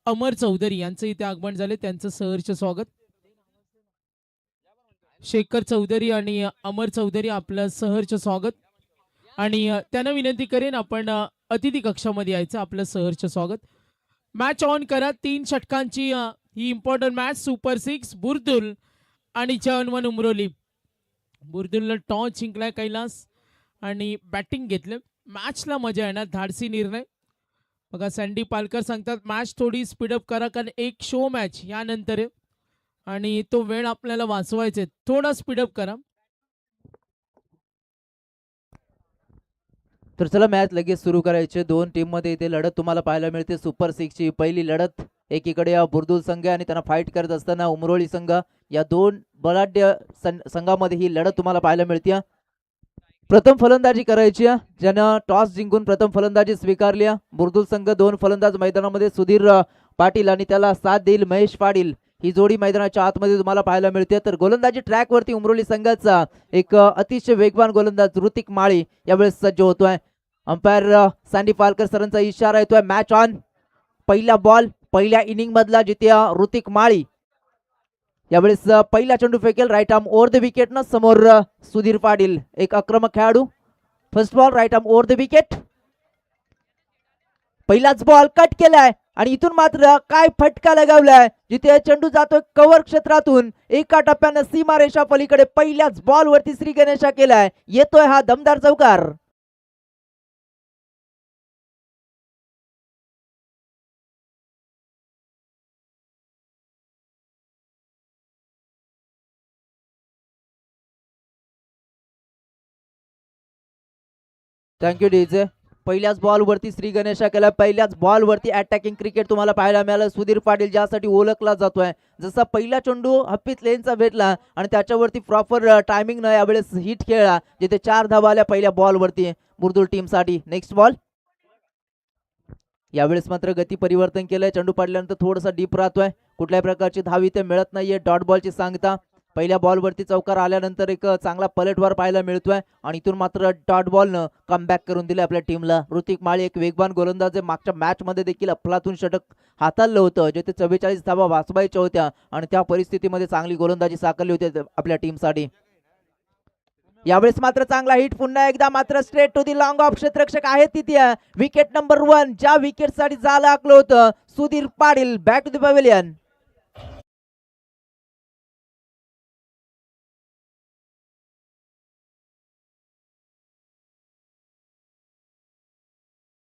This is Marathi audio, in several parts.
अमर चौधरी यांचं इथे आगमन झाले, त्यांचं सहर्ष स्वागत. शेखर चौधरी आणि अमर चौधरी आपलं सहर्ष स्वागत. आणि त्यांना विनंती करेन आपण अतिथी कक्षामध्ये यायचं. आपलं सहर्ष स्वागत. मॅच ऑन करा. 3 षटकांची ही इम्पॉर्टंट मॅच. सुपर 6 बुर्दुल आणि चहनवन उमरोली. बुर्दुलनं टॉस जिंकलाय कैलास आणि बॅटिंग घेतलं. मॅचला मजा येणार. धाडसी निर्णय बघा. सँडी पालकर सांगतात मॅच थोडी स्पीडअप करा, कारण एक शो मॅच यानंतर आहे आणि तो वेळ आपल्याला वाचवायचा आहे. थोडा स्पीडअप करा. तर चला मॅच लगेच सुरू करायचे. दोन टीम मध्ये इथे लढत तुम्हाला पाहायला मिळते. सुपर 6 ची पहिली लढत. एकीकडे बुर्दुल संघ आणि त्यांना फाईट करत असताना उमरोळी संघ, या दोन बलाढ्य संघामध्ये ही लढत तुम्हाला पाहायला मिळते. प्रथम फलंदाजी करायची, ज्यानं टॉस जिंकून प्रथम फलंदाजी स्वीकारली. बुर्दुल संघ 2 फलंदाज मैदानामध्ये. सुधीर पाटील आणि त्याला साथ देईल महेश पाटील, ही जोडी मैदानाच्या आतमध्ये तुम्हाला पाहायला मिळते. तर गोलंदाजी ट्रॅक वरती उमरोली संघाचा एक अतिशय वेगवान गोलंदाज ऋतिक माळी यावेळेस सज्ज होतोय. अंपायर सँडी पालकर सरांचा इशारा येतोय. Match on. पहिला बॉल पहिल्या इनिंग मधला जिथे ऋतिक माळी यावेळेस पहिला चेंडू फेकेल. Right arm over the wicket न समोर सुधीर पाटील, एक आक्रमक खेळाडू. First ball right arm over the wicket. पहिलाच बॉल कट केलाय आणि इथून मात्र काय फटका लगावलाय, जिथे चेंडू जातोय कव्हर क्षेत्रातून. एका टप्प्यानं सीमारेषा पलीकडे पहिल्याच बॉल वरती श्री गणेशा केलाय. येतोय हा दमदार चौकार. Thank you DJ. पहिल्याच बॉल वरती श्री गणेशा केला. पहिल्याच बॉल वरती अटॅकिंग क्रिकेट तुम्हाला पाहायला मिळालं. सुधीर पाटील ज्यासाठी ओळखला जातोय, जसा पहिला चेंडू हप्पीत लेनचा भेटला आणि त्याच्यावरती प्रॉपर टायमिंग न यावेळेस हिट खेळला, जिथे 4 धावा आल्या पहिल्या बॉल वरती बुर्दुल टीम साठी. Next ball. यावेळेस मात्र गती परिवर्तन केलंय. चेंडू पडल्यानंतर थोडासा डीप राहतोय. कुठल्याही प्रकारची धाव इथे मिळत नाहीये. डॉट बॉलची सांगता. पहिल्या बॉलवरती चौकार आल्यानंतर एक चांगला पलटवार पाहायला मिळतोय आणि इथून मात्र डॉट बॉलनं कमबॅक करून दिले आपल्या टीमला. ऋतिक माळी एक वेगवान गोलंदाज आहे. मागच्या मॅच मध्ये देखील अफलातून षटक हाताळलं होतं, जिथे 44 धावा वाचवायच्या होत्या आणि त्या परिस्थितीमध्ये चांगली गोलंदाजी साकारली होती आपल्या टीमसाठी. यावेळेस मात्र चांगला हिट. पुन्हा एकदा मात्र straight to the long off. क्षेत्ररक्षक आहे तिथे. विकेट नंबर 1 ज्या विकेट साठी झालं आखलं होतं Sudhir Patil. Back to the pavilion.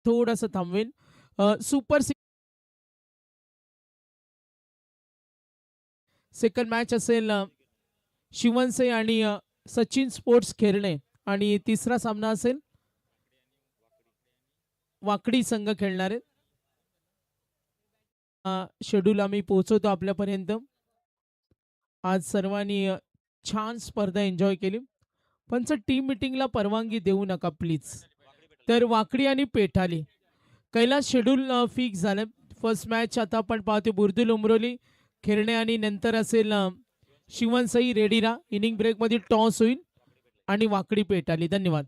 थोडंसं थांबवेन. सुपर 6 सेकंड मॅच असेल शिवनसे आणि सचिन स्पोर्ट्स खेरणे. आणि तिसरा सामना असेल वाकडी संघ खेळणार आहेत. शेड्यूल आम्ही पोहोचवतो आपल्यापर्यंत. आज सर्वांनी छान स्पर्धा एन्जॉय केली, पण टीम मिटिंगला परवानगी देऊ नका प्लीज. तर वाकडी आणि पेठाली कैलास शेड्यूल फिक्स झालं. फर्स्ट मॅच आता आपण पाहतो बुर्दुल उमरोली खेळणे आणि नंतर असेल शिवनसई रेडीरा. इनिंग ब्रेक मध्ये टॉस होईल आणि वाकडी पेटाली. धन्यवाद.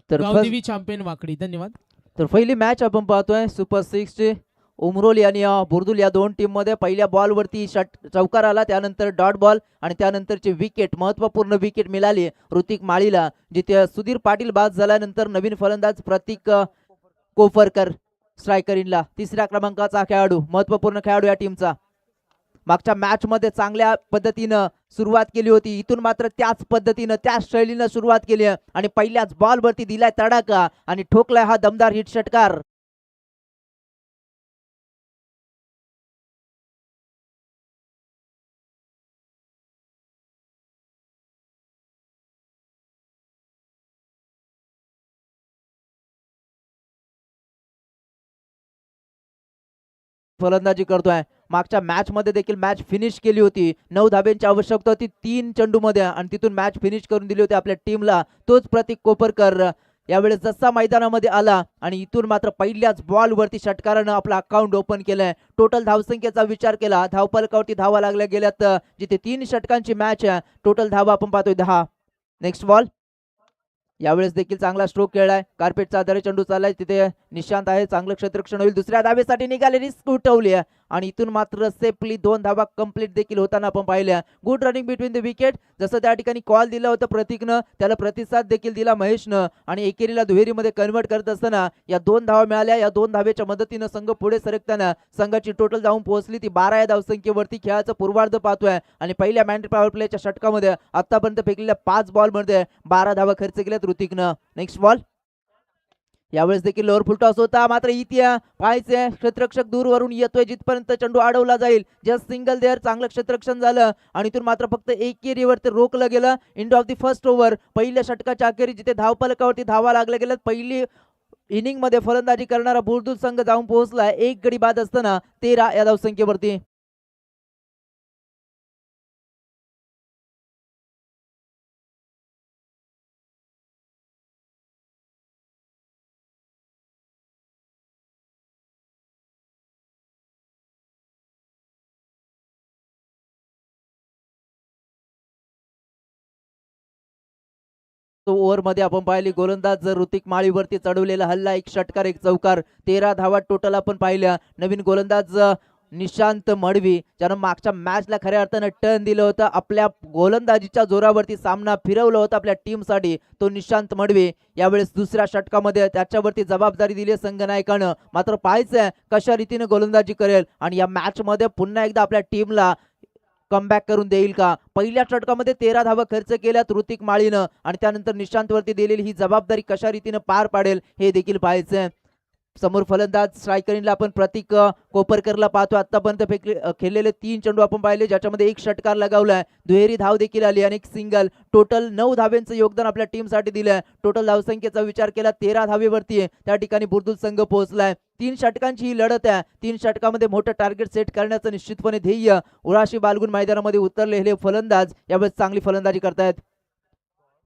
गावदेवी चॅम्पियन वाकडी. धन्यवाद. तर पहिली मॅच आपण पाहतोय सुपर 6 ची. उमरोली आणि बुर्दुल या दोन टीम मध्ये पहिल्या बॉल वरती चौकार आला, त्यानंतर डॉट बॉल आणि त्यानंतरची विकेट, महत्वपूर्ण विकेट मिळाली ऋतिक माळीला, जिथे सुधीर पाटील बाद झाल्यानंतर नवीन फलंदाज प्रतीक कोफरकर स्ट्रायकर इनला. तिसऱ्या क्रमांकाचा खेळाडू, महत्वपूर्ण खेळाडू या टीमचा. मागच्या मॅच मध्ये चांगल्या पद्धतीनं सुरुवात केली होती. इथून मात्र त्याच पद्धतीनं त्याच शैलीनं सुरुवात केली आणि पहिल्याच बॉल वरती दिलाय तडाखा आणि ठोकलाय हा दमदार हिट षटकार. फलंदाजी करतोय. मागच्या मॅच मध्ये देखील मॅच फिनिश केली होती. 9 धाब्यांची आवश्यकता होती 3 चेंडू मध्ये आणि तिथून मॅच फिनिश करून दिली होती आपल्या टीमला तोच प्रतीक कोपरकर. यावेळेस जसा मैदानामध्ये आला आणि इथून मात्र पहिल्याच बॉल वरती षटकारानं आपला अकाउंट ओपन केलंय. टोटल धावसंख्येचा विचार केला, धावफलकावरती धावा लागल्या गेल्यात, जिथे 3 षटकांची मॅच आहे. टोटल धावा आपण पाहतोय 10. Next ball. यावेळेस देखील चांगला स्ट्रोक खेळलाय. कार्पेटचा आधारे चेंडू चाललाय, तिथे निशांत आहे. चांगलं क्षेत्ररक्षण होईल. दुसऱ्या धावेसाठी निघाले, रिस्क उठवली आहे आणि इथून मात्र सेफली 2 धावा कंप्लीट देखील होताना आपण पाहिल्या. Good running between the wicket. जसं त्या ठिकाणी कॉल दिला होता प्रतीकनं, त्याला प्रतिसाद देखील दिला महेशनं आणि एकेरीला दुहेरीमध्ये कन्वर्ट करत असताना या 2 धावा मिळाल्या. या 2 धावेच्या मदतीनं संघ पुढे सरकताना संघाची टोटल जाऊन पोहोचली ती 12 या धावसंख्येवरती. खेळाचं पूर्वार्ध पाहतोय आणि पहिल्या मॅन पॉवर प्लेच्या षटकामध्ये आतापर्यंत फेकलेल्या 5 बॉलमध्ये 12 धावा खर्च केल्यात ऋतिकनं. Next ball. यावेळेस देखील लोअर फुल टॉस होता, मात्र इथे पाहायचे क्षेत्ररक्षक दूरवरून येतोय, जिथपर्यंत चेंडू अडवला जाईल. Just single there. चांगलं क्षेत्ररक्षण झालं आणि इथून मात्र फक्त एकेरीवरती रोखलं गेलं. End of the first over. पहिल्या षटकाच्या अखेरी जिथे धावफलकावरती धावा लागल्या गेल्यात. पहिली इनिंग मध्ये फलंदाजी करणारा बुलदुल संघ जाऊन पोहोचला 1 गडी बाद असताना 13 या धावसंख्येवरती. ओव्हर मध्ये आपण पाहिली गोलंदाज ऋतिक माळीवरती चढवलेला हल्ला, 1 षटकार 1 चौकार, 13 धावा टोटल आपण पाहिल्या. नवीन गोलंदाज निशांत मडवी, ज्यानं मागच्या मॅचला खऱ्या अर्थानं टर्न दिलं होतं, आपल्या गोलंदाजीच्या जोरावरती सामना फिरवला होता आपल्या टीमसाठी, तो निशांत मडवी यावेळेस दुसऱ्या षटकामध्ये त्याच्यावरती जबाबदारी दिली संघनायकानं. मात्र पाहायचंय कशा रीतीने गोलंदाजी करेल आणि या मॅच मध्ये पुन्हा एकदा आपल्या टीमला कमबॅक करून देईल का. पहिल्या षटकामध्ये 13 धावा खर्च केल्यात ऋतिक माळीनं आणि त्यानंतर निशांतवरती दिलेली ही जबाबदारी कशा रीतीने पार पाडेल हे देखील पाहायचंय. समोर फलंदाज स्ट्रायकरिंगला आपण प्रतीक कोपरकरला पाहतो. आतापर्यंत खेळलेले 3 चेंडू आपण पाहिले, ज्याच्यामध्ये 1 षटकार लगावलाय, दुहेरी धाव देखील आली आणि 1 सिंगल. टोटल 9 धाव्यांचं योगदान आपल्या टीमसाठी दिलंय. टोटल धावसंख्येचा विचार केला 13 धावेवरती त्या ठिकाणी बुलदुल संघ पोहोचलाय. 3 षटकांची ही लढत आहे. 3 षटकामध्ये मोठं टार्गेट सेट करण्याचं निश्चितपणे ध्येय उराशी बालगुन मैदानामध्ये उतरलेले फलंदाज यावेळेस चांगली फलंदाजी करतायत.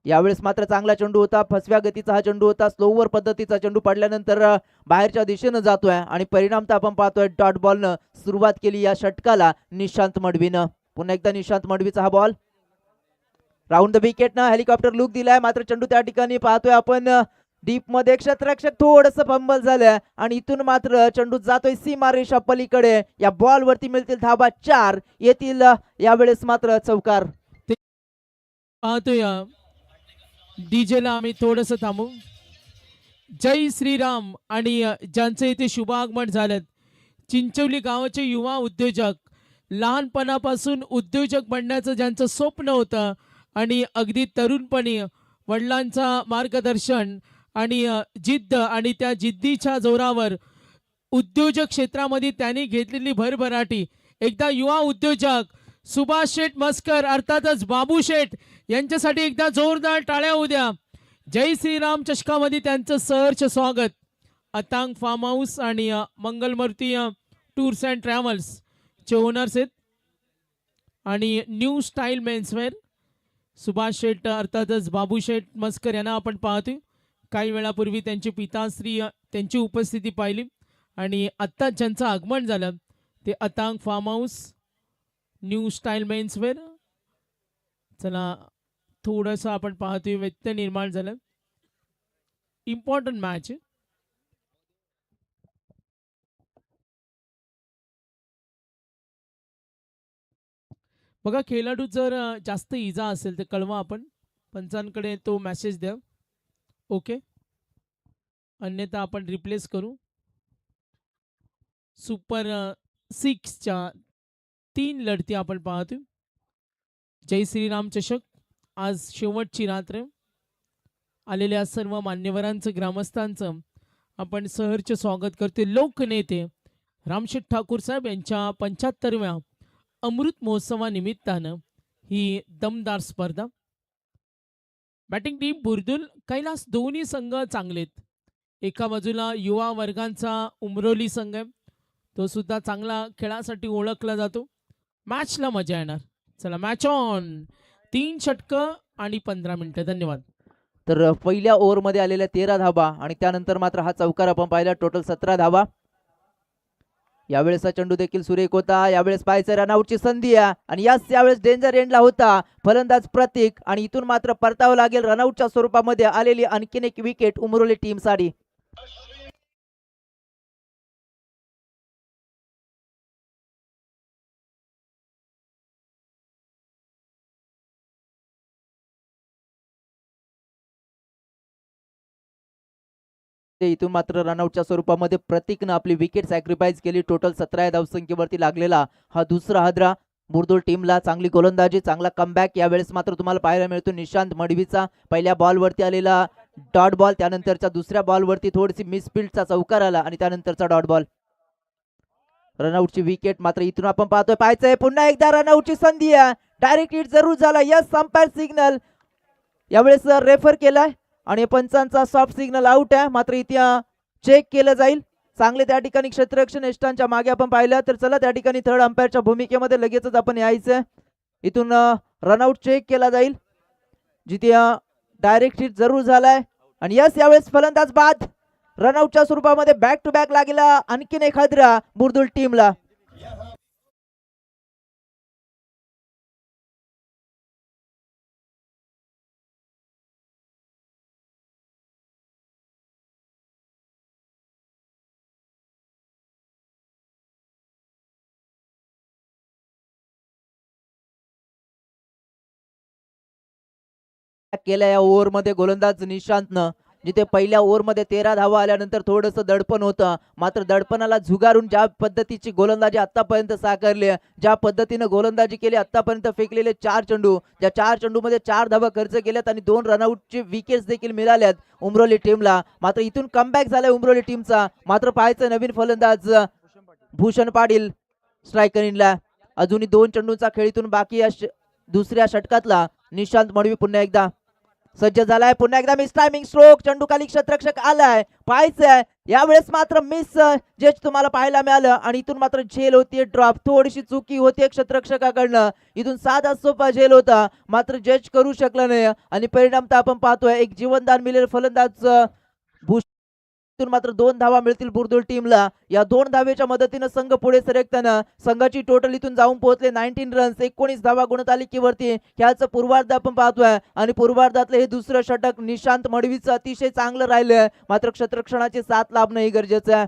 यावेळेस मात्र चांगला चेंडू होता, फसव्या गतीचा हा चेंडू होता. स्लोवर पद्धतीचा चेंडू पडल्यानंतर बाहेरच्या दिशेनं जातोय आणि परिणामता आपण पाहतोय डॉट बॉलनं सुरुवात केली या षटकाला निशांत मडवीनं. पुन्हा एकदा निशांत मडवीचा हा बॉल राऊंड द विकेटनं हेलिकॉप्टर लुक दिलाय, मात्र चेंडू त्या ठिकाणी पाहतोय आपण डीप मध्ये. क्षेत्ररक्षक थोडंसं फंबल झालंय आणि इथून मात्र चेंडू जातोय सीमारेषा पलीकडे. या बॉल वरती मिळतील धाबा 4 येतील. यावेळेस मात्र चौकार. पाहतोय डीजेला आम्ही थोडंसं थांबू. जय श्रीराम. आणि ज्यांचे इथे शुभागमन झालं, चिंचवली गावाचे युवा उद्योजक, लहानपणापासून उद्योजक बनण्याचं ज्यांचं स्वप्न होतं आणि अगदी तरुणपणी वडिलांचा मार्गदर्शन आणि जिद्द आणि त्या जिद्दीच्या जोरावर उद्योजक क्षेत्रामध्ये त्यांनी घेतलेली भरभराटी. एकदा युवा उद्योजक सुभाष शेठ मस्कर अर्थातच बाबू शेठ यांच्यासाठी एकदा जोरदार टाळ्या होऊ द्या. जय श्रीराम चषकामध्ये त्यांचं सहर्ष स्वागत. अतांग फार्म हाऊस आणि मंगलमूर्ती टूर्स अँड ट्रॅव्हल्स चे ओनर्स आहेत आणि न्यू स्टाईल मेन्सवेअर सुभाष शेठ अर्थातच बाबू शेठ मस्कर यांना आपण पाहतोय. काही वेळापूर्वी त्यांचे पिताश्री त्यांची उपस्थिती पाहिली आणि आत्ता ज्यांचं आगमन झालं ते Atang farm house new style menswear. चला थोडंसं आपण पाहतोय व्यत्यय निर्माण झालं. इम्पॉर्टंट मॅच आहे. बघा, खेळाडू जर जास्त इजा असेल तर कळवा, आपण पंचांकडे तो मेसेज द्या. ओके, अन्यथा आपण रिप्लेस करू. सुपर 6च्या 3 लढती आपण पाहतोय. जय श्रीराम चषक आज शेवटची रात्र. आलेल्या सर्व मान्यवरांचं, ग्रामस्थांचं आपण सहर्ष स्वागत करते. लोकनेते रामशेठ ठाकूर साहेब यांच्या 75व्या अमृत महोत्सवानिमित्तानं ही दमदार स्पर्धा. बॅटिंग टीम बुर्दुल कैलास दोन्ही संघ चांगलेत. एका बाजूला युवा वर्गांचा उमरोली संघ आहे, तो सुद्धा चांगला खेळासाठी ओळखला जातो. मॅचला मजा येणार. चला मॅच ऑन. 3 षटकं आणि 15 मिनिटं. धन्यवाद. तर पहिल्या ओव्हरमध्ये आलेल्या 13 धावा आणि त्यानंतर मात्र हा चौकार आपण पाहिला. टोटल 17 धावा. यावेळेस हा चेंडू देखील सुरेख होता. यावेळेस पाहायचं रनआउटची संधी आहे आणि यावेळेस डेंजर एंडला होता फलंदाज प्रतीक आणि इथून मात्र परतावं लागेल. रनआउटच्या स्वरूपामध्ये आलेली आणखीन एक विकेट उमरोली टीमसाठी. इथून मात्र रनआउटच्या स्वरूपामध्ये प्रतीकनं आपली विकेट सॅक्रिफाईस केली. टोटल 17 धावसंख्येवरती लागलेला हा दुसरा हादरा बुर्दुळ टीमला. चांगली गोलंदाजी, चांगला कमबॅक यावेळेस मात्र तुम्हाला पाहायला मिळतो. निशांत मडवीचा पहिल्या बॉलवरती आलेला डॉट बॉल, त्यानंतरच्या दुसऱ्या बॉलवरती थोडीशी मिसफिल्डचा चौकार आला आणि त्यानंतरचा डॉट बॉल. रनआउटची विकेट मात्र इथून आपण पाहतोय. पाहायचंय पुन्हा एकदा रनआउटची संधी आहे. डायरेक्ट हिट जरूर झाला. यस, अंपायर सिग्नल यावेळेस रेफर केलाय आणि पंचांचा सॉफ्ट सिग्नल आउट आहे. मात्र इथे चेक केलं जाईल. चांगले त्या ठिकाणी क्षेत्ररक्षण यष्टांच्या मागे आपण पाहिलं तर चला त्या ठिकाणी थर्ड अंपायरच्या भूमिकेमध्ये लगेचच आपण यायचं. इथून रनआउट चेक केला जाईल जिथे डायरेक्ट हिट जरूर झालाय आणि यस यावेळेस फलंदाज बाद. रनआउटच्या स्वरूपामध्ये बॅक टू बॅक लागेला आणखीन एक हादरा बुर्दुळ टीमला. केल्या या ओव्हरमध्ये गोलंदाज निशांतनं, जिथे पहिल्या ओव्हरमध्ये 13 धावा आल्यानंतर थोडंसं दडपण होतं. मात्र दडपणाला झुगारून ज्या पद्धतीची गोलंदाजी आतापर्यंत साकारली, ज्या पद्धतीनं गोलंदाजी केली, आतापर्यंत फेकलेले 4 चेंडू, ज्या 4 चेंडूमध्ये 4 धावा खर्च केल्यात आणि 2 रनआउटचे विकेट्स देखील मिळाल्यात उमरोली टीमला. मात्र इथून कमबॅक झालाय उमरोली टीमचा. मात्र पाहायचं नवीन फलंदाज भूषण पाटील स्ट्रायकरला. अजूनही 2 चेंडूंचा खेळ इथून बाकी. दुसऱ्या षटकातला निशांत मडवी पुन्हा एकदा सज्ज झालाय. पुन्हा एकदा मिस टायमिंग स्ट्रोक. चेंडू खाली क्षेत्ररक्षक आलाय. पाहायचंय यावेळेस मात्र मिस जे तुम्हाला पाहायला मिळालं आणि इथून मात्र झेल होतीये ड्रॉप. थोडीशी चुकी होतीये क्षेत्ररक्षकाकडनं. इथून साधा सोपा झेल होता मात्र जज करू शकला नाही आणि परिणाम तर आपण पाहतोय. एक जीवनदान मिळेल फलंदाज मात्र 2 धावा मिळतील बुर्दुळ टीमला. या 2 धावेच्या मदतीने संघ पुढे सरकताना संघाची टोटल इथून जाऊन पोहोचले 19 रन्स. 19 धावा गुणतालिकेवरती ह्याचं पूर्वार्ध आपण पाहतोय आणि पूर्वार्धातलं हे दुसरं षटक निशांत मडवीचं अतिशय चांगलं राहिलंय. मात्र क्षेत्ररक्षणाची साथ लाभणं हे गरजेचं आहे.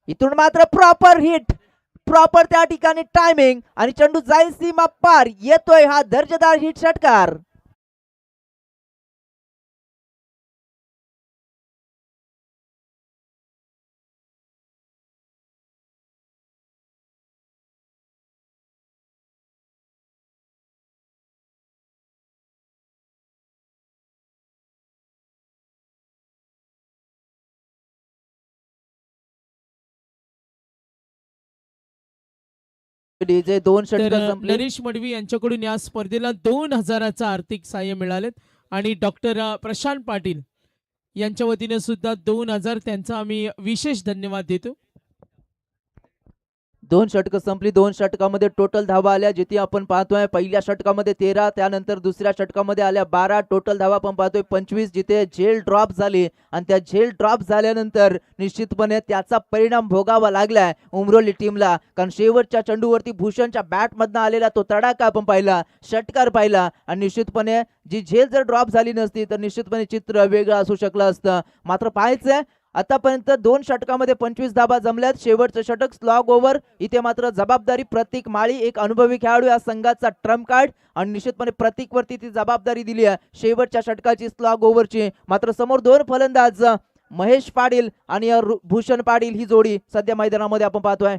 इथून मात्र प्रॉपर हिट, प्रॉपर त्या ठिकाणी टायमिंग आणि चेंडू जाईल सीमा पार. येतोय हा दर्जेदार हिट षटकार. जे 2 षटक तर संपले. नरेश मडवी यांच्याकडून या स्पर्धेला 2000चं आर्थिक सहाय्य मिळालेत आणि डॉक्टर प्रशांत पाटील यांच्या वतीने सुद्धा 2000 त्यांचा आम्ही विशेष धन्यवाद देतो. 2 षटकं संपली. 2 षटकामध्ये टोटल धावा आल्या जिथे आपण पाहतोय पहिल्या षटकामध्ये 13, त्यानंतर दुसऱ्या षटकामध्ये आल्या 12. टोटल धावा आपण पाहतोय 25. जिथे झेल ड्रॉप झाली आणि त्या झेल ड्रॉप झाल्यानंतर निश्चितपणे त्याचा परिणाम भोगावा लागलाय उमरोली टीमला. कारण शेवटच्या चेंडूवरती भूषणच्या बॅटमधनं आलेला तो तडाखा आपण पाहिला, षटकार पाहिला आणि निश्चितपणे जी झेल जर ड्रॉप झाली नसती तर निश्चितपणे चित्र वेगळं असू शकलं असतं. मात्र पाहायचंय आतापर्यंत 2 षटकामध्ये 25 धावा जमल्यात. शेवटचं षटक स्लॉग ओव्हर. इथे मात्र जबाबदारी प्रतीक माळी, एक अनुभवी खेळाडू या संघाचा ट्रम्प कार्ड आणि निश्चितपणे प्रतीकवरती ती जबाबदारी दिली आहे शेवटच्या षटकाची, स्लॉग ओव्हरची. मात्र समोर 2 फलंदाज महेश पाटील आणि भूषण पाटील ही जोडी सध्या मैदानामध्ये आपण पाहतोय.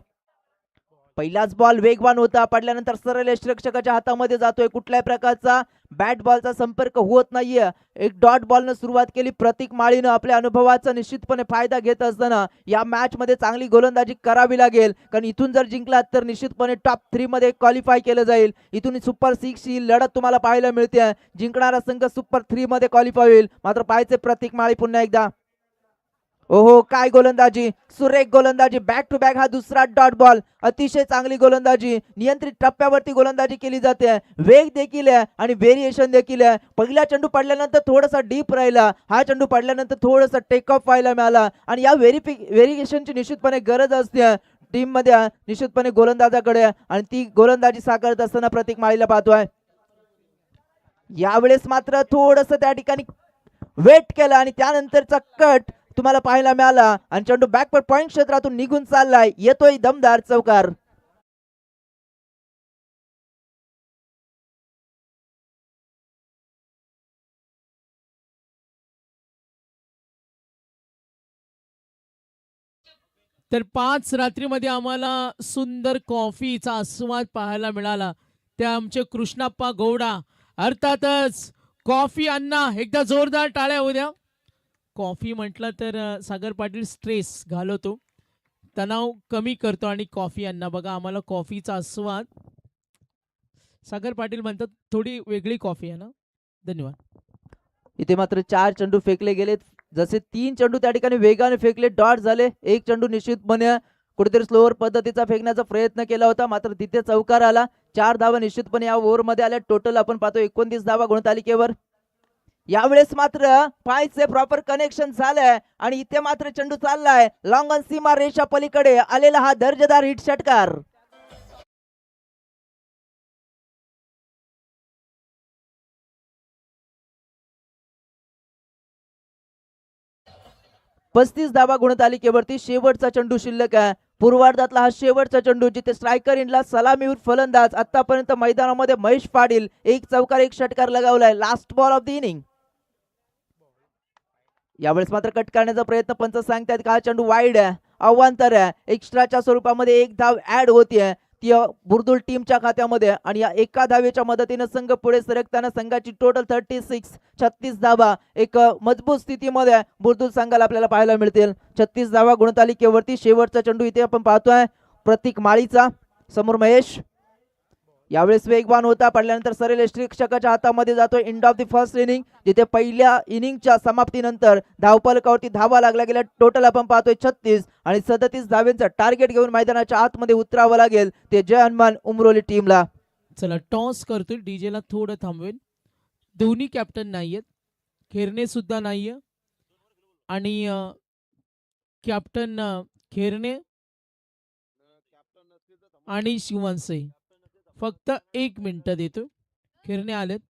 पहिलाच बॉल वेगवान होता, पडल्यानंतर सरळ यष्टिरक्षकाच्या हातामध्ये जातोय. कुठल्याही प्रकारचा बॅट बॉलचा संपर्क होत नाहीये. एक डॉट बॉलनं सुरुवात केली प्रतीक माळीनं. आपल्या अनुभवाचा निश्चितपणे फायदा घेत असताना या मॅच मध्ये चांगली गोलंदाजी करावी लागेल, कारण इथून जर जिंकलात तर निश्चितपणे टॉप 3 मध्ये क्वालिफाय केलं जाईल. इथून सुपर 6 ही लढत तुम्हाला पाहायला मिळते. जिंकणारा संघ सुपर 3 मध्ये क्वालिफाय होईल. मात्र पाहायचे प्रतीक माळी पुन्हा एकदा. ओहो, काय गोलंदाजी, सुरेख गोलंदाजी. बॅक टू बॅक हा दुसरा डॉट बॉल. अतिशय चांगली गोलंदाजी, नियंत्रित टप्प्यावरती गोलंदाजी केली जाते. वेग देखील आहे आणि व्हेरिएशन देखील आहे. पहिला चेंडू पडल्यानंतर थोडासा डीप राहिला, हा चेंडू पडल्यानंतर थोडासा टेक ऑफ व्हायला मिळाला आणि या व्हेरिएशनची निश्चितपणे गरज असते. टीम मध्ये निश्चितपणे गोलंदाजाकडे आणि ती गोलंदाजी साकारत असताना प्रतीक माळीला पाहतोय. यावेळेस मात्र थोडस त्या ठिकाणी वेट केला आणि त्यानंतरचा कट तुम्हाला पाहायला मिळाला आणि चेंडू बॅकवर्ड पॉइंट क्षेत्रातून निघून चाललाय. येतोय दमदार चौकार. तर 5 रात्रीमध्ये आम्हाला सुंदर कॉफीचा आस्वाद पाहायला मिळाला. ते आमचे कृष्णाप्पा गौडा, अर्थातच कॉफी अण्णा. एकदा जोरदार टाळ्या होऊ द्या. कॉफी म्हटलं तर सागर पाटील स्ट्रेस घालवतो, तणाव कमी करतो आणि कॉफी अण्णा बघा आम्हाला कॉफीचा आस्वाद. सागर पाटील म्हणतात थोडी वेगळी कॉफी आहे ना. धन्यवाद. इथे मात्र 4 चेंडू फेकले गेलेत. जसे 3 चेंडू त्या ठिकाणी वेगाने फेकले, डॉट झाले. एक चेंडू निश्चितपणे कुठेतरी स्लोअर पद्धतीचा फेकण्याचा प्रयत्न केला होता, मात्र तिथे चौकार आला. 4 धावा निश्चितपणे या ओव्हरमध्ये आल्या. टोटल आपण पाहतो 29 धावा गुणतालिकेवर. यावेळेस मात्र पायचे प्रॉपर कनेक्शन झालंय आणि इथे मात्र चेंडू चाललाय लॉंग ऑन सीमा रेषा पलीकडे आलेला हा दर्जेदार हिट षटकार. पस्तीस धावा गुणतालिकेवरती शेवटचा चेंडू शिल्लक आहे. पूर्वार्धातला हा शेवटचा चेंडू जिथे स्ट्रायकर इंडला सलामीवर फलंदाज आतापर्यंत मैदानामध्ये महेश पाटील एक चौकार एक षटकार लगावलाय. Last ball of the inning. यावेळेस मात्र कट करण्याचा प्रयत्न पंच सांगतायत का चेंडू वाईड आहे, अवांतर आहे. एक्स्ट्राच्या स्वरूपामध्ये एक धाव ऍड होतीये ती बुर्दुल टीमच्या खात्यामध्ये आणि या एका धावेच्या मदतीने संघ पुढे सरकताना संघाची टोटल 36 धावा एक मजबूत स्थितीमध्ये बुर्दुल संघाला आपल्याला पाहायला मिळतील. 36 धावा गुणतालिकेवरती शेवटचा चेंडू इथे आपण पाहतोय प्रतीक माळीचा. समोर महेश. यावेळेस वेगवान होता, पडल्यानंतर सरेल शिक्षकाच्या हातामध्ये जातोय. End of the first inning, जिथे पहिल्या इनिंगच्या समाप्तीनंतर धावफलकावरती धावा लागला गेल्या. टोटल आपण पाहतोय 36 आणि 37 धावेंचं टार्गेट घेऊन मैदानाच्या आतमध्ये उतरावं लागेल ते जय हनुमान उमरोली टीमला. चला टॉस करतोय. डीजेला थोडं थांबवेल. दोन्ही कॅप्टन नाहीयेत, खेरणे सुद्धा नाहीये आणि कॅप्टन खेरणे आणि शिवनसई फक्त 1 मिनिट देतो. खेरणे आलेत.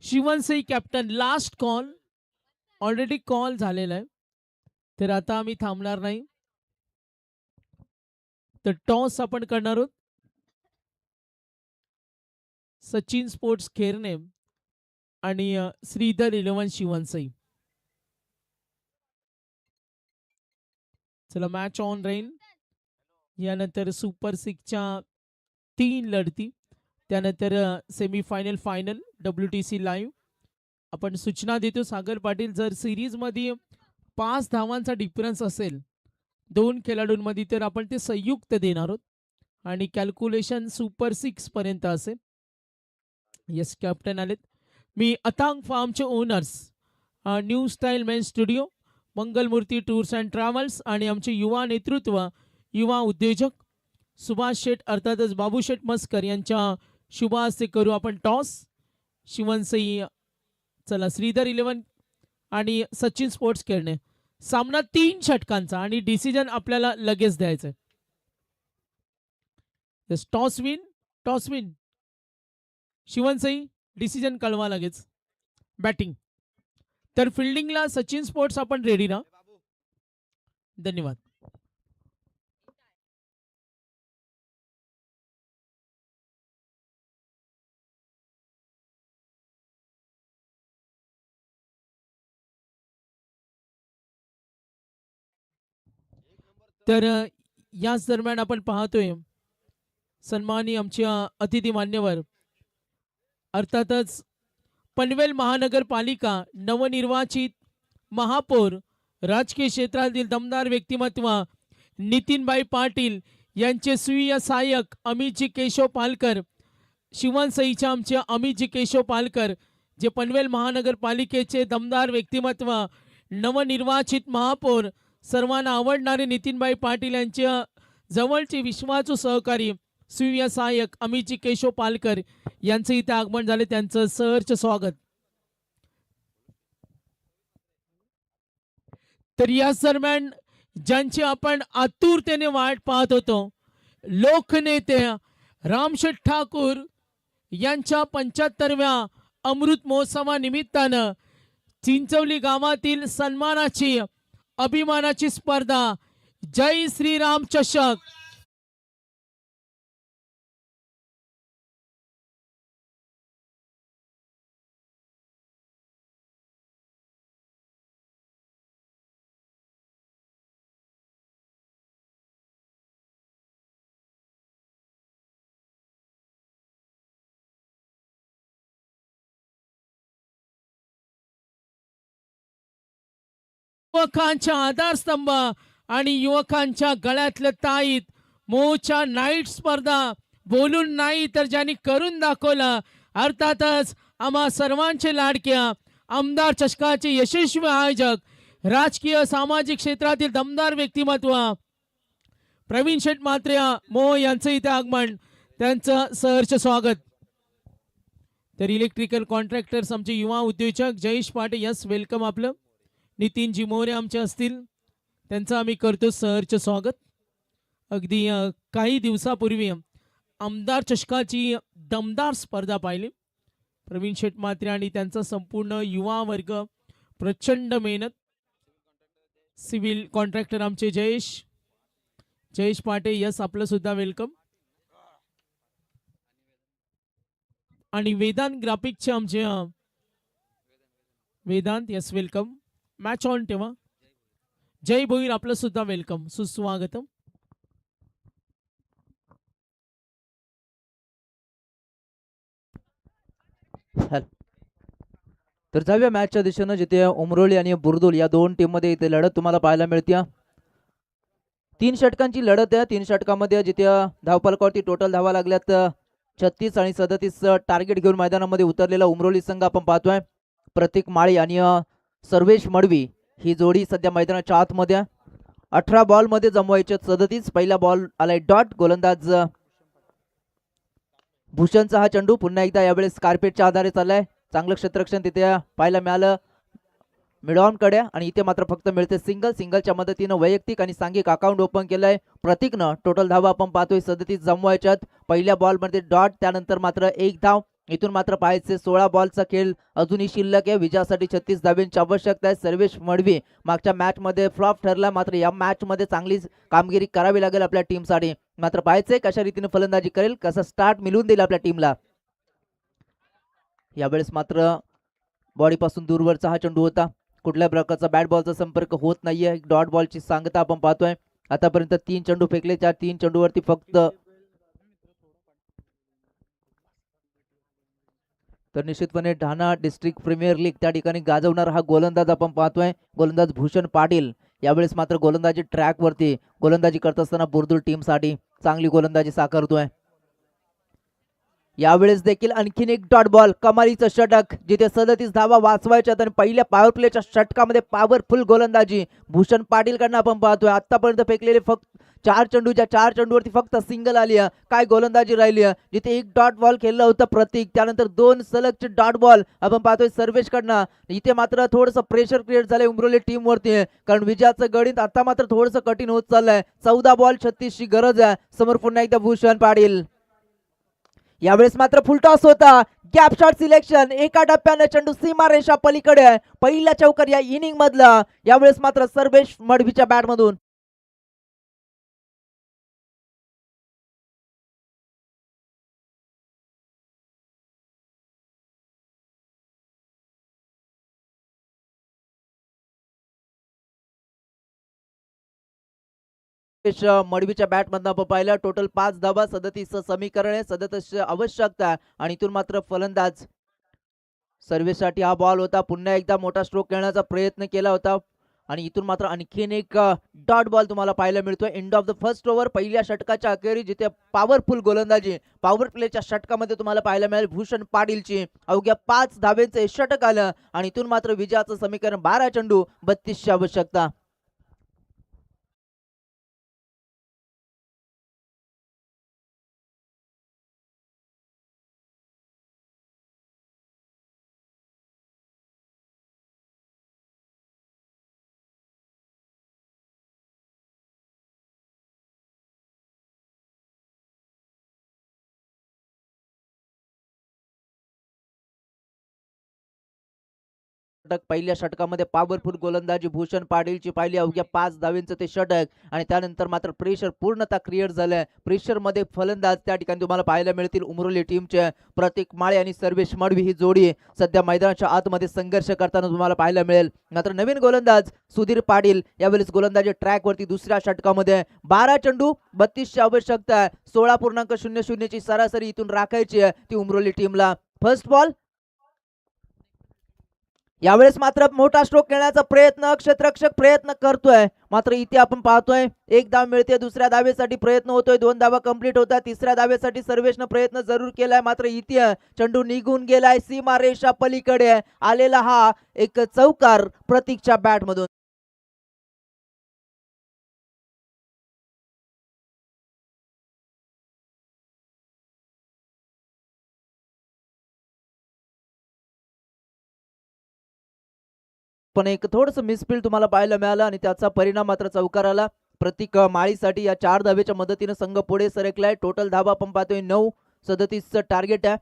Shivansai captain last call, already call झालेला आहे, तर आता आम्ही थांबणार नाही. तर टॉस आपण करणार आहोत. सचिन स्पोर्ट्स खेरणे आणि श्रीधर 11 शिवनसई. चला मॅच ऑन राहील. यानंतर सुपर 6च्या 3 लढती, त्यानंतर सेमीफायनल फायनल WTC लाईव्ह. आपण सूचना देतो सागर पाटील, जर सिरीजमध्ये 5 धावांचा डिफरन्स असेल 2 खेळाडूंमध्ये तर आपण ते संयुक्त देणार आहोत आणि कॅल्क्युलेशन सुपर 6 पर्यंत असेल. येस कॅप्टन आलेत. मी अथांग फार्मचे owners, new style men studio, Mangalmurti tours and travels आणि आमचे युवा नेतृत्व, युवा उद्योजक सुभाष शेठ अर्थातच बाबू शेठ मस्कर यांच्या शुभ हस्ते करू आपण टॉस. शिवनसई, चला श्रीधर 11 आणि सचिन स्पोर्ट्स खेळणे. सामना 3 षटकांचा आणि डिसिजन आपल्याला लगेच द्यायचं. Toss win. शिवनसई डिसिजन कळवा लगेच. बॅटिंग तर फिल्डिंगला सचिन स्पोर्ट्स आपण रेडी ना. धन्यवाद. तर याच दरम्यान आपण पाहतोय सन्माननीय आमच्या अतिथी मान्यवर, अर्थातच पनवेल महानगरपालिका नवनिर्वाचित महापौर, राजकीय क्षेत्रातील दमदार व्यक्तिमत्व नितीनबाई पाटील यांचे स्वीय सहाय्यक अमितजी केशव पालकर, शिवनसईच्या आमच्या अमितजी केशव पालकर, जे पनवेल महानगरपालिकेचे दमदार व्यक्तिमत्व, नवनिर्वाचित महापौर, सर्वांना आवडणारे नितीनबाई पाटील यांच्या जवळचे विश्वासू सहकारी स्वीय सहाय्यक अमितजी केशव पालकर यांचं इथे आगमन झाले. त्यांचं सहर्ष स्वागत. तर याच दरम्यान ज्यांची आपण आतुरतेने वाट पाहत होतो, लोकनेते रामशेठ ठाकूर यांच्या 75व्या अमृत महोत्सवानिमित्तानं चिंचवली गावातील सन्मानाची अभिमानाची स्पर्धा जय श्रीराम चषक युवकांच्या आधारस्तंभ आणि युवकांच्या गळ्यातलं ताईत मोच्या नाईट स्पर्धा बोलून नाही तर ज्यांनी करून दाखवलं, अर्थातच आम्हा सर्वांचे लाडक्या आमदार चषकाचे यशस्वी आयोजक, राजकीय सामाजिक क्षेत्रातील दमदार व्यक्तिमत्व प्रवीण शेठ म्हात्रे मोह यांचं इथे आगमन, त्यांचं सहर्ष स्वागत. तर इलेक्ट्रिकल कॉन्ट्रॅक्टर्स आमचे युवा उद्योजक जयेश पाटे, यस वेलकम. आपलं नितीनजी मोरे आमचे असतील, त्यांचं आम्ही करतो सहर्ष स्वागत. अगदी काही दिवसापूर्वी आमदार चषकाची दमदार स्पर्धा पाहिली. प्रवीण शेठ म्हात्रे आणि त्यांचा संपूर्ण युवा वर्ग, प्रचंड मेहनत. सिव्हिल कॉन्ट्रॅक्टर आमचे जयेश पाटे, यस आपलं सुद्धा वेलकम. आणि वेदांत ग्राफिकचे आमचे Vedant, yes welcome. Match on ठेवा. जय भोईर आपलं सुद्धा वेलकम, सुस्वागतम. तर जाऊया मॅचच्या दिशेनं, जिथे उमरोळी आणि बुरदुल या दोन टीम मध्ये इथे लढत तुम्हाला पाहायला मिळते. 3 षटकांची लढत आहे. 3 षटकामध्ये जिथे धावफलकावरती टोटल धावा लागल्यात 36 आणि 37 टार्गेट घेऊन मैदानामध्ये उतरलेला उमरोळी संघ आपण पाहतोय. प्रतीक माळी आणि सर्वेश मडवी ही जोडी सध्या मैदानाच्या आतमध्ये. 18 बॉल मध्ये जमवायचे 37. पहिला बॉल आलाय डॉट. गोलंदाज भूषणचा हा चेंडू पुन्हा एकदा यावेळेस कार्पेटच्या आधारे चाललाय. चांगलं क्षेत्ररक्षण तिथे पाहायला मिळालं मिडॉन कडे, आणि इथे मात्र फक्त मिळते सिंगल. सिंगलच्या मदतीनं वैयक्तिक आणि सांघिक अकाउंट ओपन केलंय प्रतीकनं. टोटल धावा आपण पाहतोय 37 जमवायच्यात. पहिल्या बॉल मध्ये डॉट, त्यानंतर मात्र 1 धाव. इथून मात्र पाहायचे 16 बॉलचा खेळ अजूनही शिल्लक आहे. विजयासाठी 36 धाव्यांची आवश्यकता आहे. सर्वेश मडवी मागच्या मॅच मध्ये फ्लॉप ठरला, मात्र या मॅच मध्ये चांगली कामगिरी करावी लागेल आपल्या टीमसाठी. मात्र पाहायचंय कशा रीतीने फलंदाजी करेल, कसा स्टार्ट मिळवून देईल आपल्या टीमला. यावेळेस मात्र बॉडीपासून दूरवरचा हा चेंडू होता. कुठल्या प्रकारचा बॅट बॉलचा संपर्क होत नाहीये. डॉट बॉलची सांगता आपण पाहतोय. आतापर्यंत 3 चेंडू फेकले, त्या 3 चेंडूवरती फक्त. तर निश्चितपणे ठाणा डिस्ट्रिक्ट प्रीमियर लीग त्या ठिकाणी गाजवणार हा गोलंदाज आपण पाहतोय, गोलंदाज भूषण पाटील. यावेळेस मात्र गोलंदाजी ट्रॅक वरती गोलंदाजी करत असताना बुरदुल टीम साठी चांगली गोलंदाजी साकारतोय. यावेळेस देखील आणखीन एक डॉट बॉल, कमालीचं षटक, जिथे 37 धावा वाचवायच्या. आणि पहिल्या पॉवर प्लेच्या षटकामध्ये पॉवरफुल गोलंदाजी भूषण पाटील कडनं आपण पाहतोय. आतापर्यंत फेकलेले फक्त 4 चेंडूच्या 4 चेंडूवरती फक्त सिंगल आली आहे. काय गोलंदाजी राहिली आहे. जिथे एक डॉट बॉल खेळला होता प्रतीक, त्यानंतर 2 सलगचे डॉट बॉल आपण पाहतोय सर्वेश कडनं. इथे मात्र थोडंसं प्रेशर क्रिएट झालंय उमरोली टीम वरती, कारण विजयाचं गणित आता मात्र थोडंसं कठीण होत चाललंय. 14 बॉल 36 ची गरज आहे. समोर पुन्हा एकदा भूषण पाटील. यावेळेस मात्र फुलटॉस होता, गॅप शॉट सिलेक्शन. एका टप्प्याने चेंडू सीमारेषा पलीकडे आहे. पहिला चौकार या इनिंग मधला. यावेळेस मात्र सर्वेश मडवीच्या बॅट मधून मडवीच्या बॅट मधनं आपण पाहिलं. टोटल 5 धावा, 37 समीकरण आहे, 37 आवश्यकता. आणि इथून मात्र फलंदाज सर्व्हिससाठी हा बॉल होता. पुन्हा एकदा मोठा स्ट्रोक खेळण्याचा प्रयत्न केला होता, आणि इथून मात्र आणखीन एक डॉट बॉल तुम्हाला पाहायला मिळतोय. End of the first over, पहिल्या षटकाच्या अखेरी, जिथे पॉवरफुल गोलंदाजी पॉवर प्लेच्या षटकामध्ये तुम्हाला पाहायला मिळेल भूषण पाटीलची. अवघ्या 5 धावेचं षटक आलं, आणि इथून मात्र विजयाचं समीकरण 12 चेंडू 32 ची आवश्यकता. षटक पहिल्या षटकामध्ये पॉवरफुल गोलंदाजी भूषण पाटीलची पाहिली अवघ्या 5 धावेंचं ते षटक आणि त्यानंतर मात्र प्रेशर पूर्णतः क्रिएट झालंय. प्रेशर मध्ये फलंदाज त्या ठिकाणी तुम्हाला पाहायला मिळतील उमरोली टीमचे प्रतीक माळे आणि सर्वेश मडवी ही जोडी सध्या मैदानाच्या आतमध्ये संघर्ष करताना तुम्हाला पाहायला मिळेल. मात्र नवीन गोलंदाज सुधीर पाटील यावेळेस गोलंदाजी ट्रॅक वरती दुसऱ्या षटकामध्ये 12 चेंडू 32ची आवश्यकता आहे. 16.00 ची सरासरी इथून राखायची आहे ती उमरोली टीमला. फर्स्ट बॉल यावेळेस मात्र मोठा स्ट्रोक खेळण्याचा प्रयत्न क्षेत्ररक्षक प्रयत्न करतोय. मात्र इथे आपण पाहतोय एक धाव मिळते. दुसऱ्या धावेसाठी प्रयत्न होतोय. 2 धावा कंप्लीट होतात. तिसऱ्या धावेसाठी सर्वेशनं प्रयत्न जरूर केलाय. मात्र इथे चेंडू निघून गेलाय. सीमा रेषा पलीकडे आलेला हा एक चौकार प्रतीकच्या बॅट मधून. पण एक थोडंसं मिसफील्ड तुम्हाला पाहायला मिळालं आणि त्याचा परिणाम मात्र चौकार आला. प्रतीक माळीसाठी या 4 धावेच्या मदतीने संघ पुढे सरकलाय. टोटल धावा आपण पाहतोय 9. 37चं टार्गेट आहे.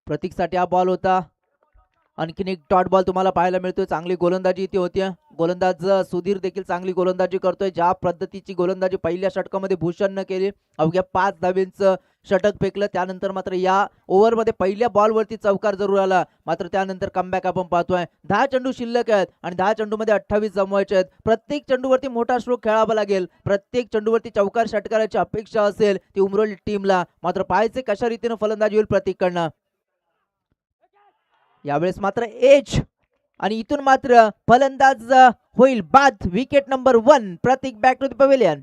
प्रतीकसाठी हा बॉल होता. आणखीन एक डॉट बॉल तुम्हाला पाहायला मिळतोय. चांगली गोलंदाजी इथे होती. गोलंदाज सुधीर देखील चांगली गोलंदाजी करतोय. ज्या पद्धतीची गोलंदाजी पहिल्या षटकामध्ये भूषणनं केली अवघ्या 5 धावेंचं षटक फेकलं. त्यानंतर मात्र या ओव्हरमध्ये पहिल्या बॉलवरती चौकार जरूर आला. मात्र त्यानंतर कमबॅक आपण पाहतोय. 10 चेंडू शिल्लक आहेत आणि 10 चेंडूमध्ये 28 जमवायचे आहेत. प्रत्येक चेंडूवरती मोठा स्ट्रोक खेळावा लागेल. प्रत्येक चेंडूवरती चौकार षटकाराची अपेक्षा असेल ती उमरोली टीमला. मात्र पाहायचे कशा रीतीनं फलंदाजी होईल प्रतीककडनं. यावेळेस मात्र एज आणि इथून मात्र फलंदाज होईल बाद. Wicket number 1 Prateek back to the pavilion.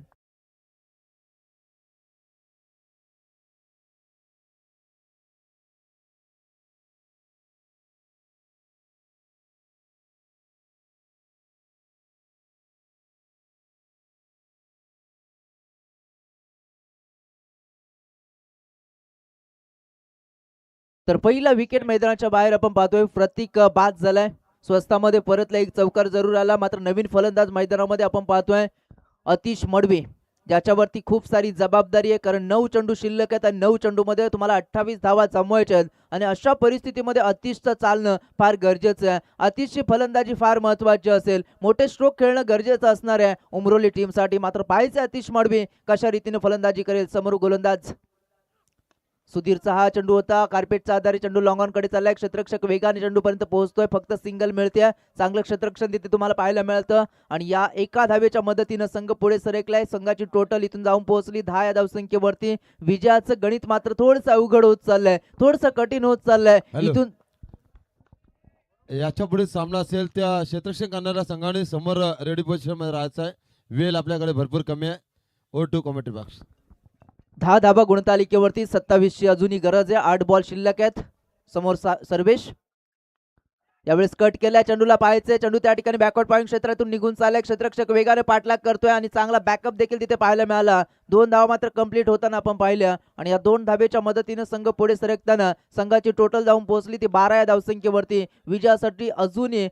तर पहिला विकेट मैदानाच्या बाहेर आपण पाहतोय. प्रतीक बाद झालाय. स्वस्तामध्ये परतला. एक चौकार जरूर आला. मात्र नवीन फलंदाज मैदानामध्ये आपण पाहतोय अतिश मडवी ज्याच्यावरती खूप सारी जबाबदारी आहे. कारण 9 चेंडू शिल्लक आहेत आणि 9 चेंडूमध्ये तुम्हाला 28 धावा जमवायच्या आहेत आणि अशा परिस्थितीमध्ये अतिशचं चालणं फार गरजेचं आहे. अतिशची फलंदाजी फार महत्वाची असेल. मोठे स्ट्रोक खेळणं गरजेचं असणार आहे उमरोली टीमसाठी. मात्र पाहायचं अतिश मडवी कशा रीतीने फलंदाजी करेल. समोर गोलंदाज सुधीरचा हा चेंडू होता. कार्पेटचा आधारे चेंडू लॉंग ऑन कडे चाललाय. क्षेत्ररक्षक वेगाने चेंडूपर्यंत पोहोचतोय. फक्त सिंगल मिळते. चांगलं क्षेत्ररक्षण तिथे तुम्हाला पाहायला मिळतं आणि या एका धावेच्या मदतीनं संघ पुढे सरकलाय. संघाची टोटल इथून जाऊन पोहोचली 10 या धावसंख्येवरती. विजयाचं गणित मात्र थोडंसं अवघड होत चाललंय. थोडंसं कठीण होत चाललंय. इथून याच्या पुढे सामना असेल त्या क्षेत्ररक्षण करणाऱ्या संघाने समोर रेडी पोझिशन मध्ये राहायचं आहे. वेळ आपल्याकडे भरपूर कमी आहे. O two commentary box. 10 धावा गुणतालिकेवरती 27ची अजूनही गरज आहे. 8 बॉल शिल्लक आहेत. समोर सर्वेश यावेळेस कट केलाय. चेंडूला पाहायचे. चेंडू त्या ठिकाणी बॅकवर्ड पॉईंट क्षेत्रातून निघून चाललाय. क्षेत्ररक्षक वेगाने पाठलाग करतोय आणि चांगला बॅकअप देखील तिथे पाहायला मिळाला. 2 धावा मात्र कंप्लीट होताना आपण पाहिल्या आणि या 2 धावेच्या मदतीने संघ पुढे सरकताना संघाची टोटल जाऊन पोहोचली ती 12 या धावसंख्येवरती. विजयासाठी अजूनही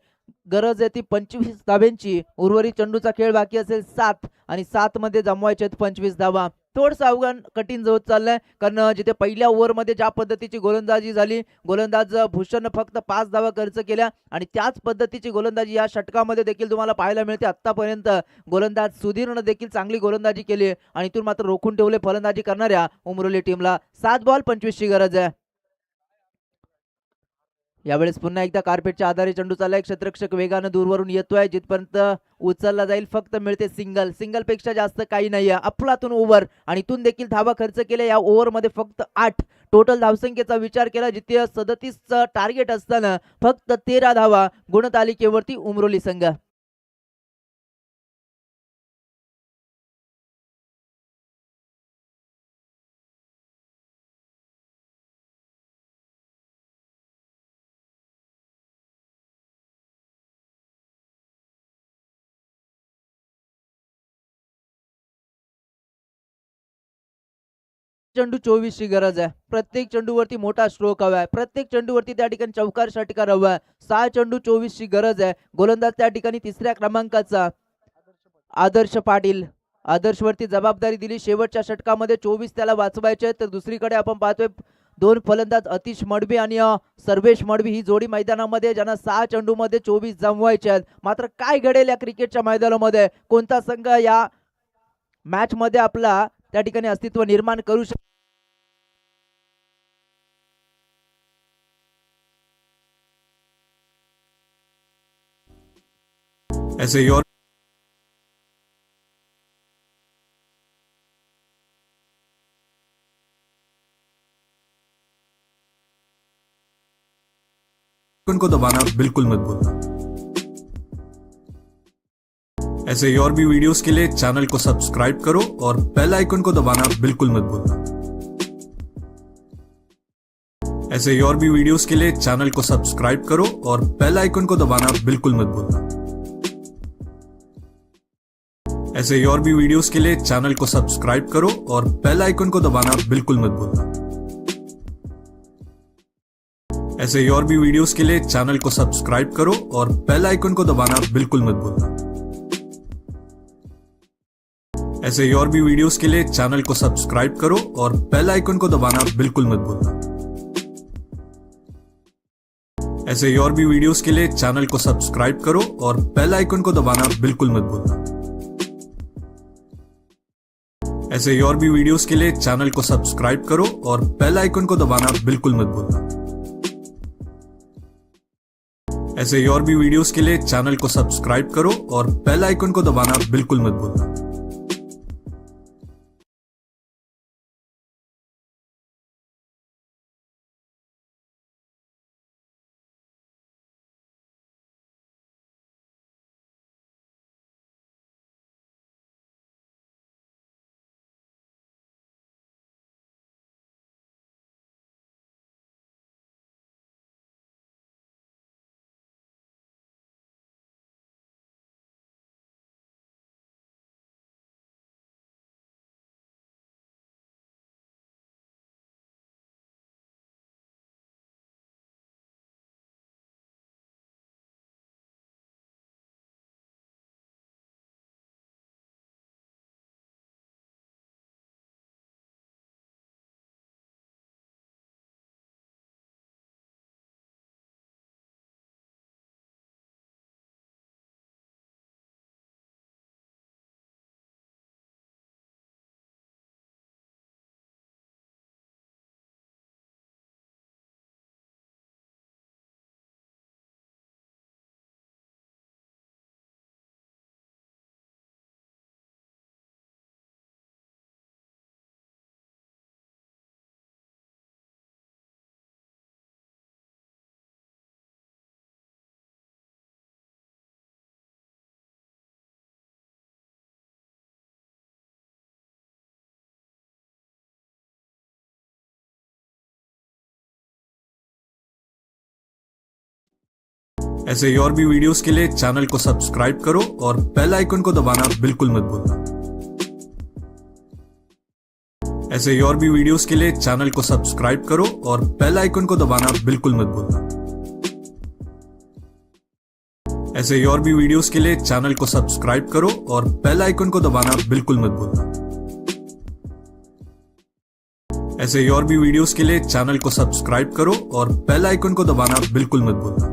गरज आहे ती 25 धाव्यांची. उर्वरित चेंडूचा खेळ बाकी असेल 7 आणि 7 मध्ये जमवायचे आहेत 25 धावा. थोडंसं अवघड कठीण होत चाललंय कारण जिथे पहिल्या ओव्हरमध्ये ज्या पद्धतीची गोलंदाजी झाली गोलंदाज भूषणनं फक्त 5 धावा खर्च केल्या आणि त्याच पद्धतीची गोलंदाजी या षटकामध्ये देखील तुम्हाला पाहायला मिळते. आतापर्यंत गोलंदाज सुधीरनं देखील चांगली गोलंदाजी केली आणि इथून मात्र रोखून ठेवले फलंदाजी करणाऱ्या उमरोली टीमला. 7 बॉल 25ची गरज आहे. यावेळेस पुन्हा एकदा कार्पेटच्या आधारे चेंडू चाललाय. क्षेत्ररक्षक वेगानं दूरवरून येतोय. जिथपर्यंत उचलला जाईल फक्त मिळते सिंगल. सिंगल पेक्षा जास्त काही नाहीये. अफलातून ओव्हर आणि इथून देखील धावा खर्च केल्या. या ओव्हरमध्ये फक्त 8 टोटल धावसंख्येचा विचार केला जिथे 37चं टार्गेट असताना फक्त 13 धावा गुणतालिकेवरती उमरोली संघ. चेंडू 24 ची गरज आहे. प्रत्येक चेंडूवरती मोठा स्ट्रोक हवा आहे. प्रत्येक चेंडूवरती त्या ठिकाणी चौकार षटकार हवा आहे. 6 चेंडू 24 ची गरज आहे. गोलंदाज त्या ठिकाणी 3ऱ्या क्रमांकाचा आदर्श पाटील. आदर्शवरती जबाबदारी दिली शेवटच्या षटकामध्ये 24 त्याला वाचवायचे. तर दुसरीकडे आपण पाहतोय दोन फलंदाज अतिश मडवी आणि सर्वेश मडवी ही जोडी मैदानामध्ये, ज्यांना 6 चेंडूमध्ये 24 जमवायचे आहेत. मात्र काय घडेल या क्रिकेटच्या मैदानामध्ये, कोणता संघ या मॅच मध्ये आपला त्या ठिकाणी अस्तित्व निर्माण करू शकतो. ऐसे और आइकन को दबाना बिल्कुल मत भूलना। ऐसे ही और भी वीडियोस के लिए चैनल को सब्सक्राइब करो और बेल आइकन को दबाना बिल्कुल मत भूलना। ऐसे ही और भी वीडियोस के लिए चैनल को सब्सक्राइब करो और बेल आइकन को दबाना बिल्कुल मत भूलना। ऐसे ही और भी वीडियोस के लिए चैनल को सब्सक्राइब करो और बेल आइकन को दबाना बिल्कुल मत भूलना। ऐसे ही और भी वीडियोस के लिए चैनल को सब्सक्राइब करो और बेल आइकन को दबाना बिल्कुल मत भूलना। ऐसे ही और भी वीडियोस के लिए चैनल को सब्सक्राइब करो और बेल आइकन को दबाना बिल्कुल मत भूलना। ऐसे ही और भी वीडियोस के लिए चैनल को सब्सक्राइब करो और बेल आइकन को दबाना बिल्कुल मत भूलना। ऐसे ही और भी वीडियोस के लिए चैनल को सब्सक्राइब करो और बेल आइकन को दबाना बिल्कुल मत भूलना। ऐसे ही और भी वीडियोस के लिए चैनल को सब्सक्राइब करो और बेल आइकन को दबाना बिल्कुल मत भूलना। ऐसे ही और भी वीडियोस के लिए चैनल को सब्सक्राइब करो और बेल आइकन को दबाना बिल्कुल मत भूलना। ऐसे ही और भी वीडियोस के लिए चैनल को सब्सक्राइब करो और बेल आइकन को दबाना बिल्कुल मत भूलना। ऐसे ही और भी वीडियोस के लिए चैनल को सब्सक्राइब करो और बेल आइकन को दबाना बिल्कुल मत भूलना। ऐसे ही और भी वीडियोस के लिए चैनल को सब्सक्राइब करो और बेल आइकन को दबाना बिल्कुल मत भूलना।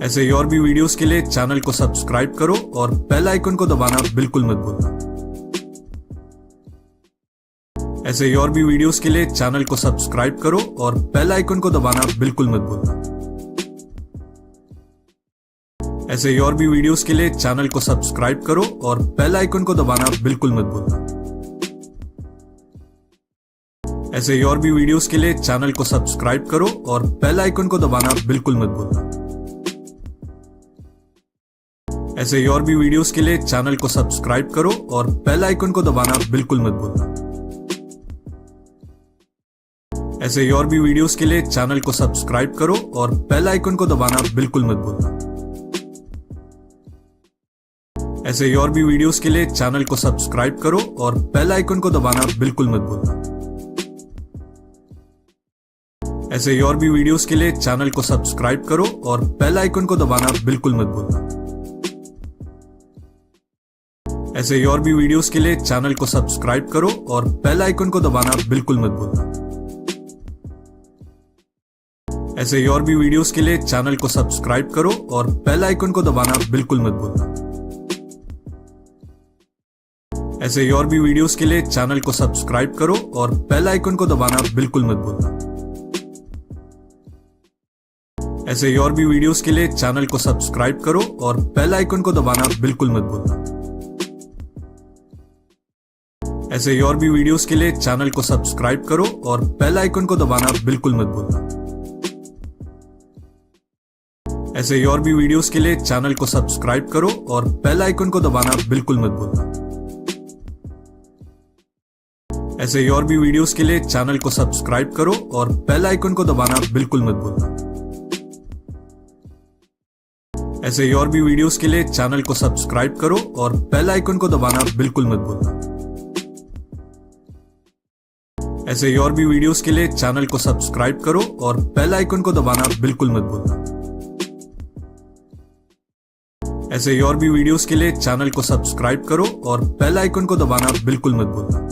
ऐसे ही और भी वीडियोस के लिए चैनल को सब्सक्राइब करो और बेल आइकन को दबाना बिल्कुल मत भूलना। ऐसे ही और भी वीडियोस के लिए चैनल को सब्सक्राइब करो और बेल आइकन को दबाना बिल्कुल मत भूलना। ऐसे ही और भी वीडियोस के लिए चैनल को सब्सक्राइब करो और बेल आइकन को दबाना बिल्कुल मत भूलना। ऐसे ही और भी वीडियोस के लिए चैनल को सब्सक्राइब करो और बेल आइकन को दबाना बिल्कुल मत भूलना। ऐसे ही और भी वीडियोस के लिए चैनल को सब्सक्राइब करो और बेल आइकन को दबाना बिल्कुल मत भूलना। ऐसे ही और भी वीडियोस के लिए चैनल को सब्सक्राइब करो और बेल आइकन को दबाना बिल्कुल मत भूलना। ऐसे ही और भी वीडियोस के लिए चैनल को सब्सक्राइब करो और बेल आइकन को दबाना बिल्कुल मत भूलना। ऐसे ही और भी वीडियोस के लिए चैनल को सब्सक्राइब करो और बेल आइकन को दबाना बिल्कुल मत भूलना। ऐसे ही और भी वीडियोस के लिए चैनल को सब्सक्राइब करो और बेल आइकन को दबाना बिल्कुल मत भूलना। ऐसे ही और भी वीडियोस के लिए चैनल को सब्सक्राइब करो और बेल आइकन को दबाना बिल्कुल मत भूलना। ऐसे ही और भी वीडियोस के लिए चैनल को सब्सक्राइब करो और बेल आइकन को दबाना बिल्कुल मत भूलना। ऐसे ही और भी वीडियोस के लिए चैनल को सब्सक्राइब करो और बेल आइकन को दबाना बिल्कुल मत भूलना। ऐसे ही और भी वीडियोस के लिए चैनल को सब्सक्राइब करो और बेल आइकन को दबाना बिल्कुल मत भूलना। ऐसे ही और भी वीडियोस के लिए चैनल को सब्सक्राइब करो और बेल आइकन को दबाना बिल्कुल मत भूलना। ऐसे ही और भी वीडियोस के लिए चैनल को सब्सक्राइब करो और बेल आइकन को दबाना बिल्कुल मत भूलना। ऐसे ही और भी वीडियोस के लिए चैनल को सब्सक्राइब करो और बेल आइकन को दबाना बिल्कुल मत भूलना। ऐसे ही और भी वीडियोस के लिए चैनल को सब्सक्राइब करो और बेल आइकन को दबाना बिल्कुल मत भूलना। ऐसे ही और भी वीडियोस के लिए चैनल को सब्सक्राइब करो और बेल आइकन को दबाना बिल्कुल मत भूलना।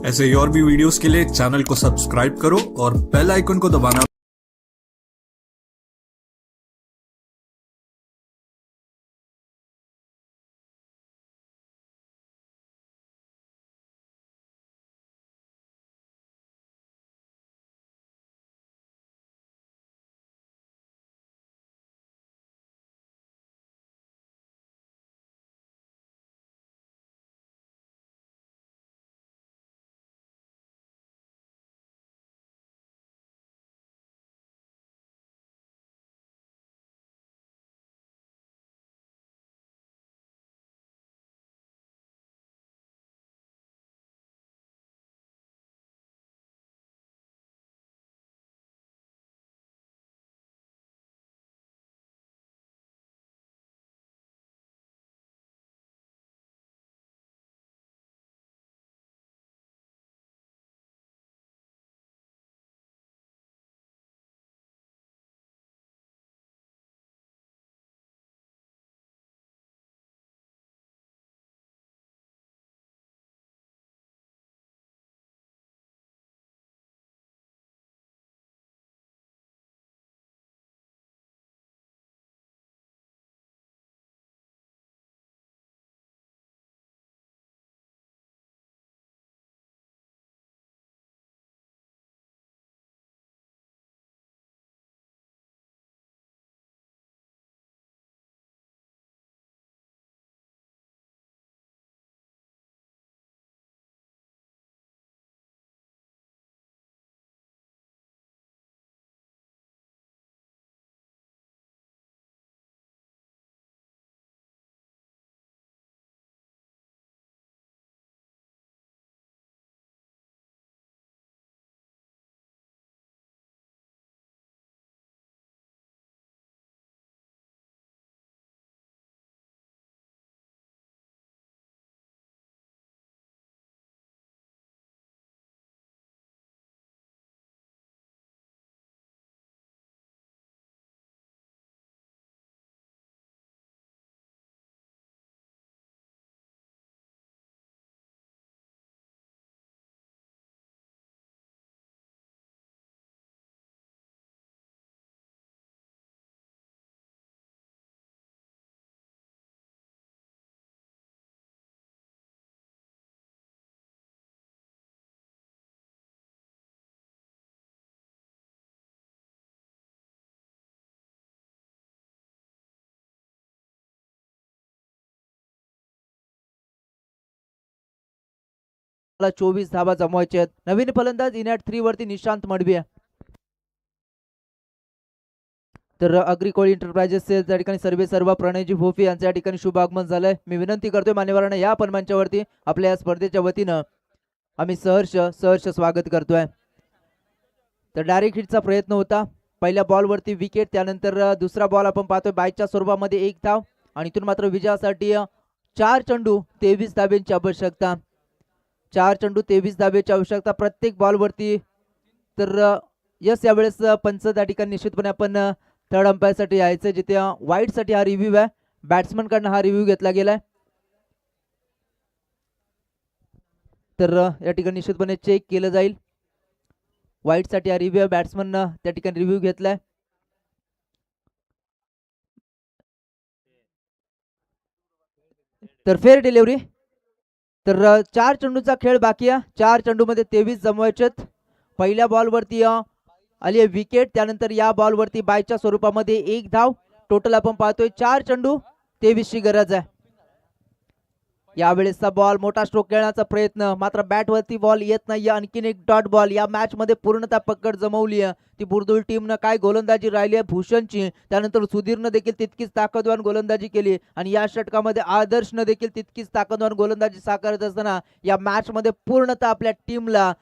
ऐसे ही और भी वीडियोस के लिए चैनल को सब्सक्राइब करो और बेल आइकन को दबाना। मला 24 धावा जमवायचे आहेत. नवीन फलंदाज इनॅट 3 वरती निशांत मडवी. तर अग्रिकोळी इंटरप्राइजेस त्या ठिकाणी सर्व प्रणयजी भोफी यांच्या या ठिकाणी शुभ आगमन झालंय. मी विनंती करतोय मान्यवरांना या मंचावरती आपल्या या स्पर्धेच्या वतीनं आम्ही सहर्ष स्वागत करतोय. तर डायरेक्ट हिटचा प्रयत्न होता. पहिल्या बॉलवरती विकेट, त्यानंतर दुसरा बॉल आपण पाहतोय बायच्या स्वरूपामध्ये 1 धाव आणि इथून मात्र विजयासाठी 4 चेंडू 23 धाब्यांची आवश्यकता. 4 चेंडू 23 धाब्याची आवश्यकता प्रत्येक बॉलवरती. तर यस यावेळेस पंच त्या ठिकाणी निश्चितपणे आपण थर्ड अंपायर साठी यायचं, जिथे वाईट साठी हा रिव्ह्यू आहे बॅट्समन कडनं हा रिव्ह्यू घेतला गेलाय. तर या ठिकाणी निश्चितपणे चेक केलं जाईल. वाईट साठी हा रिव्ह्यू बॅट्समन त्या ठिकाणी रिव्ह्यू घेतलाय. तर फेअर डिलिव्हरी. तर 4 चेंडूचा खेळ बाकी आहे. 4 चेंडूमध्ये 23 जमवायचेत. पहिल्या बॉलवरती आली आहे विकेट. त्यानंतर या बॉलवरती बायच्या स्वरूपामध्ये 1 धाव. टोटल आपण पाहतोय 4 चेंडू 23 ची गरज आहे. यावेळेसचा बॉल मोठा स्ट्रोक खेळण्याचा प्रयत्न, मात्र बॅटवरती बॉल येत नाही. आणखीन एक डॉट बॉल. या मॅच मध्ये पूर्णतः पकड जमवली आहे ती बुर्दुल टीमनं. काय गोलंदाजी राहिली आहे भूषणची. त्यानंतर सुधीरनं देखील तितकीच ताकदवान गोलंदाजी केली आणि या षटकामध्ये आदर्शनं देखील तितकीच ताकदवान गोलंदाजी साकारत असताना या मॅच मध्ये पूर्णतः आपल्या टीमला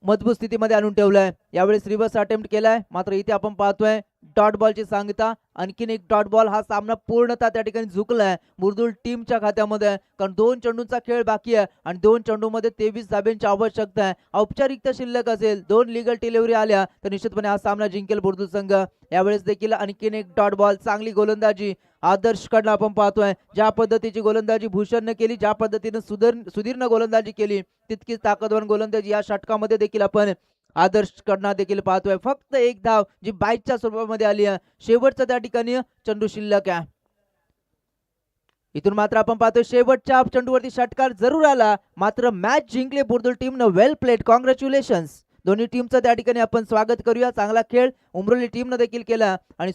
मजबूत स्थितीमध्ये आणून ठेवलंय. यावेळेस रिव्हर्स अटेम्प्ट केलाय, मात्र इथे आपण पाहतोय डॉट बॉलची सांगता. आणखीन एक डॉट बॉल. हा सामना पूर्णतः त्या ठिकाणी झुकलाय बुर्दुल टीमच्या खात्यामध्ये, कारण 2 चेंडूंचा खेळ बाकी आहे आणि 2 चेंडूमध्ये 23 धाब्यांची आवश्यकता आहे. औपचारिकता शिल्लक असेल, 2 लिगल डिलिव्हरी आल्या तर निश्चितपणे हा सामना जिंकेल बुर्दुल संघ. यावेळेस देखील आणखीन एक डॉट बॉल. चांगली गोलंदाजी आदर्श कडनं आपण पाहतोय. ज्या पद्धतीची गोलंदाजी भूषणनं केली, ज्या पद्धतीनं सुधीरनं गोलंदाजी केली, तितकीच ताकदवान गोलंदाजी या षटकामध्ये देखील आपण आदर्श कडनं देखील पाहतोय. फक्त 1 धाव जी बाईटच्या स्वरूपामध्ये आली आहे. शेवटचा त्या ठिकाणी चेंडू शिल्लक आहे. इथून मात्र आपण पाहतोय शेवटच्या चेंडूवरती षटकार जरूर आला, मात्र मॅच जिंकले बुर्दुल टीमनं. वेल प्लेड, कॉंग्रॅच्युलेशन्स दोन्ही टीमचं त्या ठिकाणी आपण स्वागत करूया. चांगला खेळ उमरोली टीमनं देखील केला आणि